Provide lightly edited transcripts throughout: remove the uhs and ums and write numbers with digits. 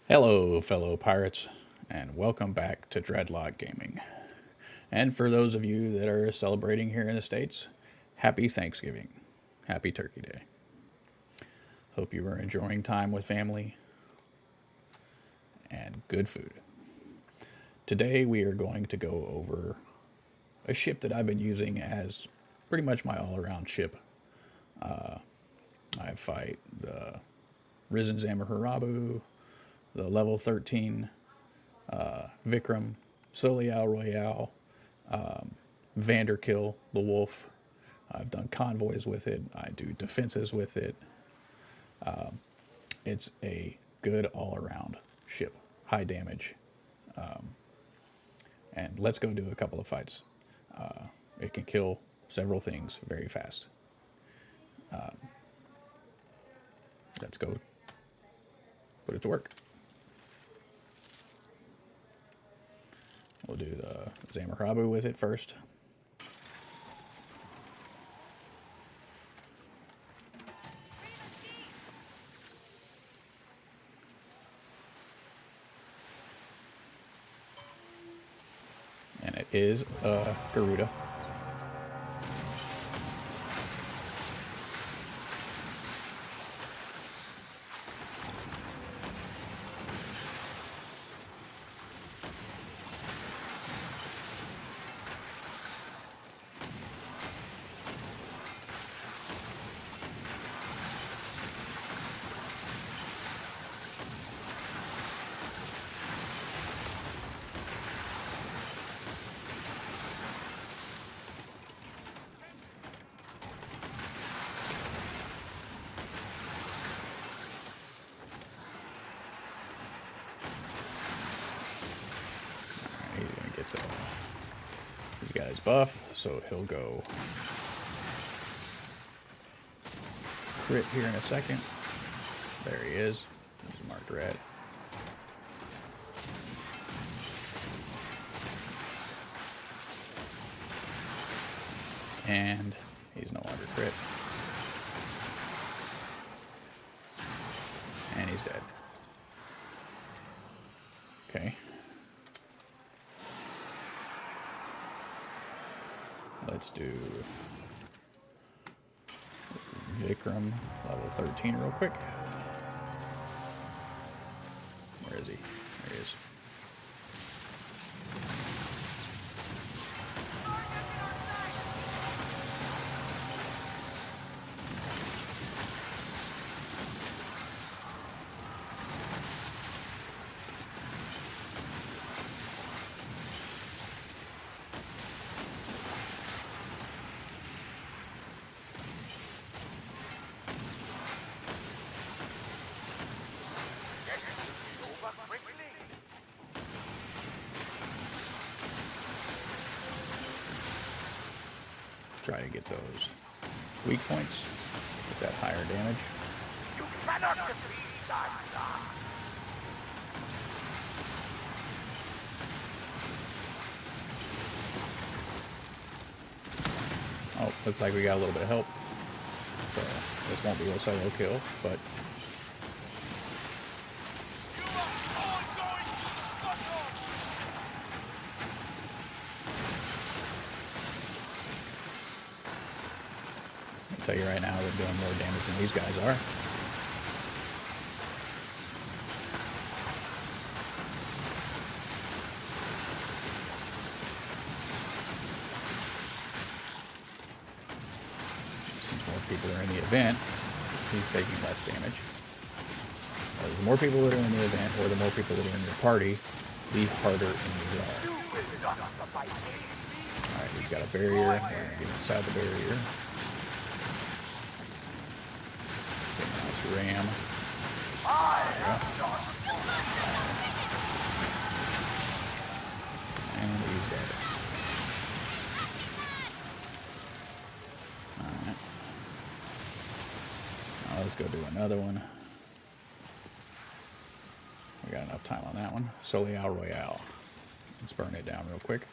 Hello, fellow pirates, and welcome back to Dreadlock Gaming. And for those of you that are celebrating here in the States, happy Thanksgiving. Happy Turkey Day. Hope you are enjoying time with family and good food. Today we are going to go over a ship that I've been using as pretty much my all-around ship. I fight the Risen Zamaharabu, the level 13 Vikram, Soleil Royale, Vanderkill, the Wolf. I've done convoys with it. I do defenses with it. It's a good all-around ship, high damage. And let's go do a couple of fights. It can kill several things very fast. Let's go put it to work. We'll do the Zamaharabu with it first. And it is Garuda. He's going to get the... He's got his buff, so he'll go crit here in a second. There he is. He's marked red. And he's no longer crit. And he's dead. Okay. Let's do Vikram, level 13 real quick. Where is he? There he is. Try to get those weak points, get that higher damage. You cannot defeat thy son. Oh, looks like we got a little bit of help. So this won't be a solo kill, but I'll tell you right now, we're doing more damage than these guys are. Since more people are in the event, he's taking less damage. The more people that are in the event, or the more people that are in your party, the harder enemies are. Alright, he's got a barrier. We're going to get inside the barrier. Get a nice ram. And he's dead. Alright. Now let's go do another one. We got enough time on that one. Soleil Royale. Let's burn it down real quick.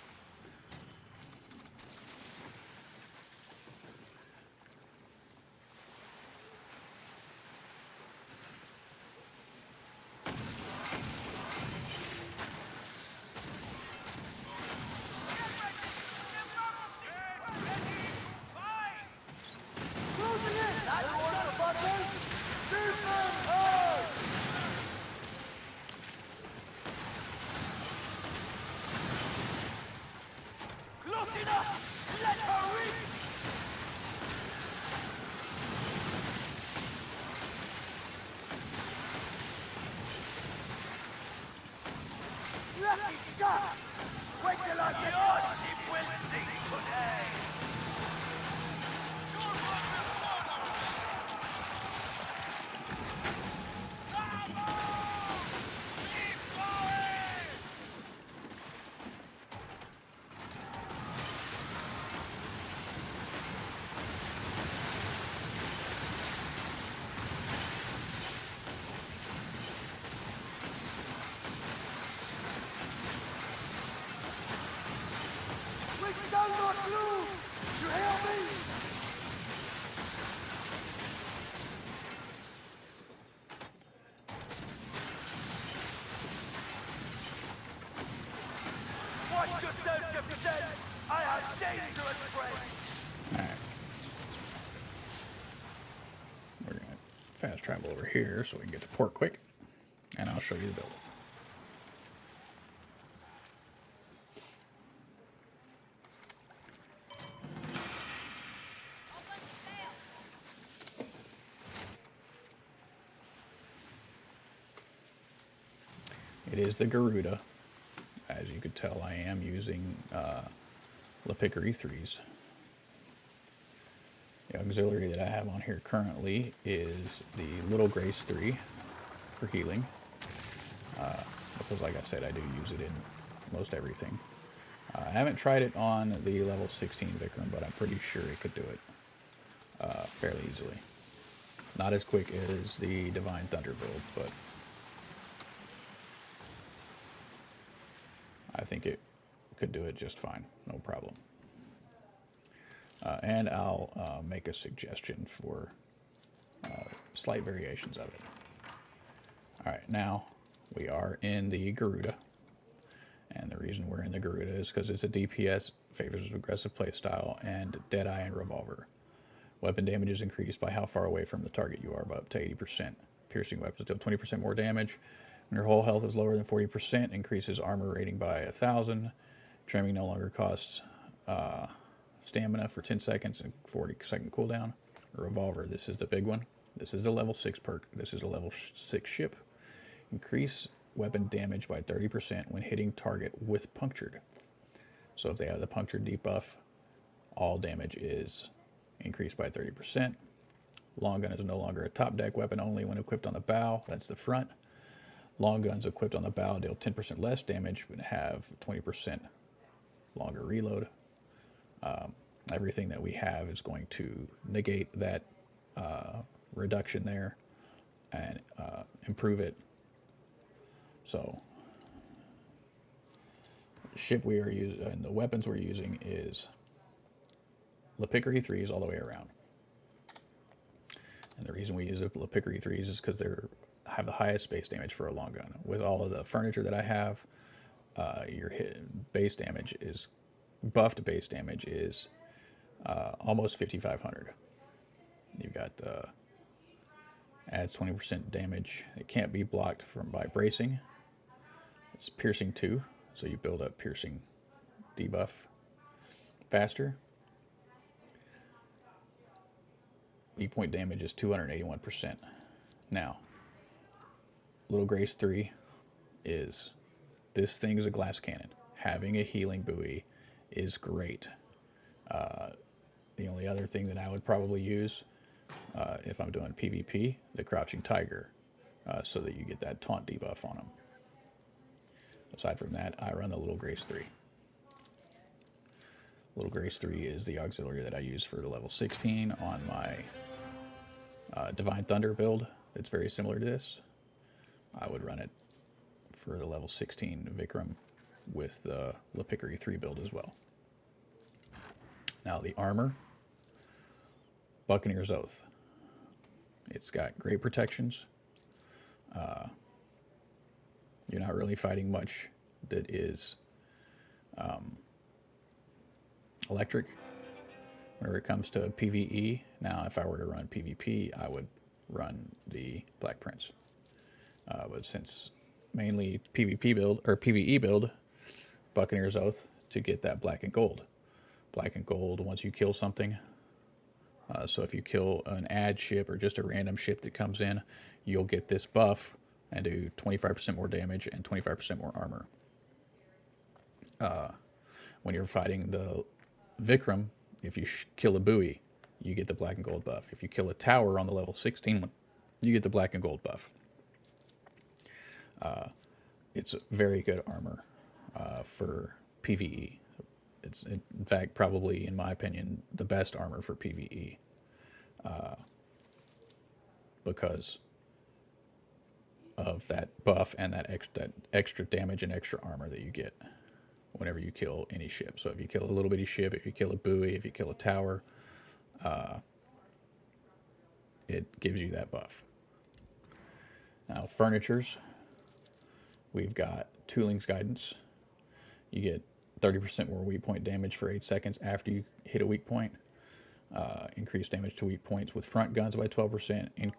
shot! Wait till I get your ship will sink today! We shall not lose! You hear me? Watch yourself, Captain! I have dangerous friends! Alright. We're going to fast travel over here so we can get to port quick. And I'll show you the build. It is the Garuda. As you could tell, I am using Lapickery 3s. The auxiliary that I have on here currently is the Little Grace 3 for healing. Because like I said, I do use it in most everything. I haven't tried it on the level 16 Vikram, but I'm pretty sure it could do it fairly easily. Not as quick as the Divine Thunder build, but I think it could do it just fine, no problem. And I'll make a suggestion for slight variations of it. All right, now we are in the Garuda. And the reason we're in the Garuda is because it's a DPS, favors aggressive playstyle, and Deadeye and Revolver. Weapon damage is increased by how far away from the target you are, by up to 80%. Piercing weapons deal 20% more damage. When your whole health is lower than 40%, increases armor rating by 1,000. Trimming no longer costs stamina for 10 seconds and 40-second cooldown. A Revolver, this is the big one. This is a level 6 perk. This is a level 6 ship. Increase weapon damage by 30% when hitting target with punctured. So if they have the punctured debuff, all damage is increased by 30%. Long gun is no longer a top deck weapon, only when equipped on the bow. That's the front. Long guns equipped on the bow deal 10% less damage but have 20% longer reload. Everything that we have is going to negate that reduction there and improve it. So, the ship we are using and the weapons we're using is Lapickery 3s all the way around. And the reason we use the Lapickery 3s is because they have the highest base damage for a long gun. With all of the furniture that I have, your base damage is buffed base damage is almost 5,500. You've got adds 20% damage. It can't be blocked by bracing. It's piercing 2, so you build up piercing debuff faster. Weak point damage is 281%. Now, Little Grace 3 is, this thing is a glass cannon. Having a healing buoy is great. The only other thing that I would probably use if I'm doing PvP, the Crouching Tiger, so that you get that taunt debuff on them. Aside from that, I run the Little Grace 3. Little Grace 3 is the auxiliary that I use for the level 16 on my Divine Thunder build. It's very similar to this. I would run it for the level 16 Vikram with the Lapickery 3 build as well. Now the armor, Buccaneer's Oath. It's got great protections. You're not really fighting much that is electric whenever it comes to PvE. Now, if I were to run PvP, I would run the Black Prince. But since mainly PvP build or PvE build, Buccaneer's Oath to get that black and gold. Black and gold once you kill something. So if you kill an ad ship or just a random ship that comes in, you'll get this buff and do 25% more damage and 25% more armor. When you're fighting the Vikram, if you kill a buoy, you get the black and gold buff. If you kill a tower on the level 16 one, you get the black and gold buff. It's very good armor for PvE. It's, in fact, probably, in my opinion, the best armor for PvE because of that buff and that extra damage and extra armor that you get whenever you kill any ship. So if you kill a little bitty ship, if you kill a buoy, if you kill a tower, it gives you that buff. Now, furnitures, we've got Tooling's Guidance. You get 30% more weak point damage for 8 seconds after you hit a weak point. Increased damage to weak points with front guns by 12%, and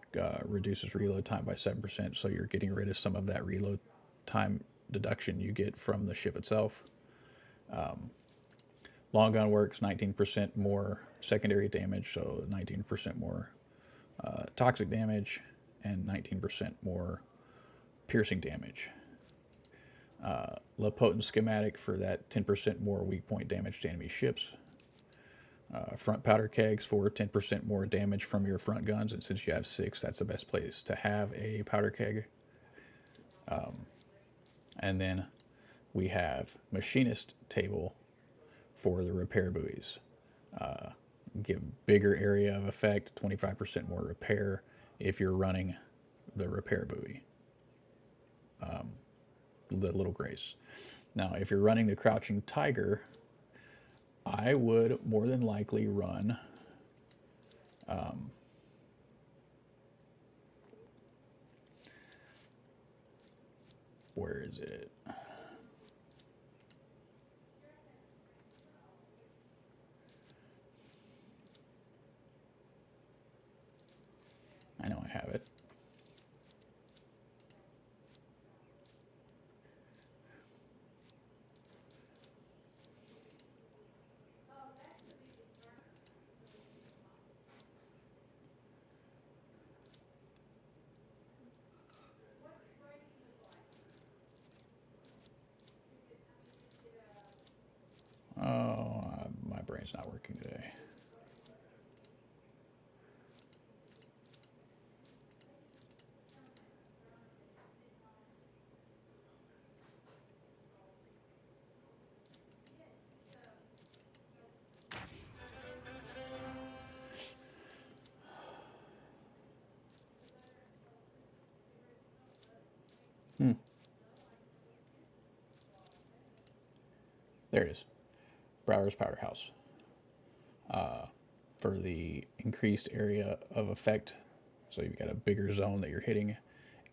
reduces reload time by 7%. So you're getting rid of some of that reload time deduction you get from the ship itself. Long gun works 19% more secondary damage, so 19% more toxic damage and 19% more piercing damage. La Potent Schematic for that 10% more weak point damage to enemy ships. Front powder kegs for 10% more damage from your front guns, and since you have 6, that's the best place to have a powder keg. And then we have Machinist Table for the repair buoys. Give bigger area of effect, 25% more repair if you're running the repair buoy, the Little Grace. Now, if you're running the Crouching Tiger, I would more than likely run where is it? I know I have it. Oh, my brain's not working today. There it is. Brower's Powderhouse. For the increased area of effect, so you've got a bigger zone that you're hitting,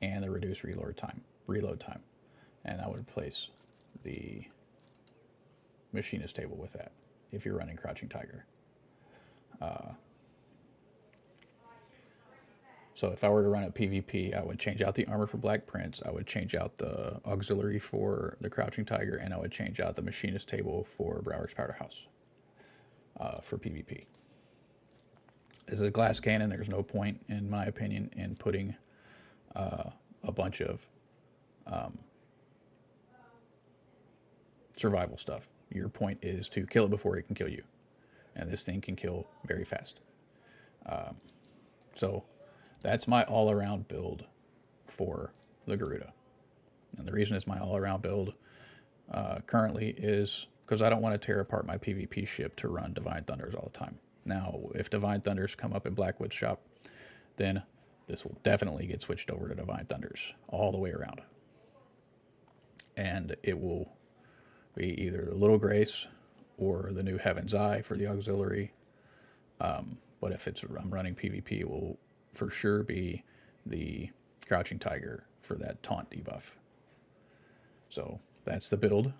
and the reduced reload time. And I would place the Machinist Table with that if you're running Crouching Tiger. So if I were to run a PvP, I would change out the armor for Black Prince, I would change out the auxiliary for the Crouching Tiger, and I would change out the Machinist Table for Brower's Powderhouse for PvP. As a glass cannon, there's no point, in my opinion, in putting a bunch of survival stuff. Your point is to kill it before it can kill you, and this thing can kill very fast. So that's my all-around build for the Garuda. And the reason it's my all-around build currently is because I don't want to tear apart my PvP ship to run Divine Thunders all the time. Now, if Divine Thunders come up in Blackwood's shop, then this will definitely get switched over to Divine Thunders all the way around. And it will be either the Little Grace or the new Heaven's Eye for the auxiliary. But if I'm running PvP, it will for sure be the Crouching Tiger for that taunt debuff. So that's the build.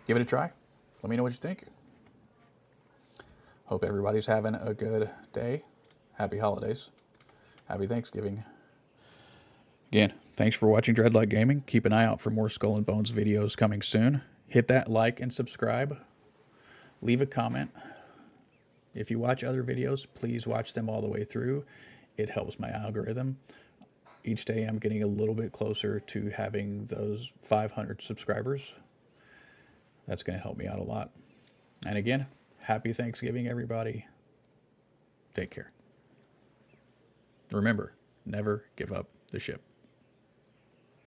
Give it a try. Let me know what you think. Hope everybody's having a good day. Happy holidays. Happy Thanksgiving. Again, thanks for watching Dreadlock Gaming. Keep an eye out for more Skull and Bones videos coming soon. Hit that like and subscribe. Leave a comment. If you watch other videos, please watch them all the way through. It helps my algorithm. Each day I'm getting a little bit closer to having those 500 subscribers. That's going to help me out a lot. And again, happy Thanksgiving, everybody. Take care. Remember, never give up the ship.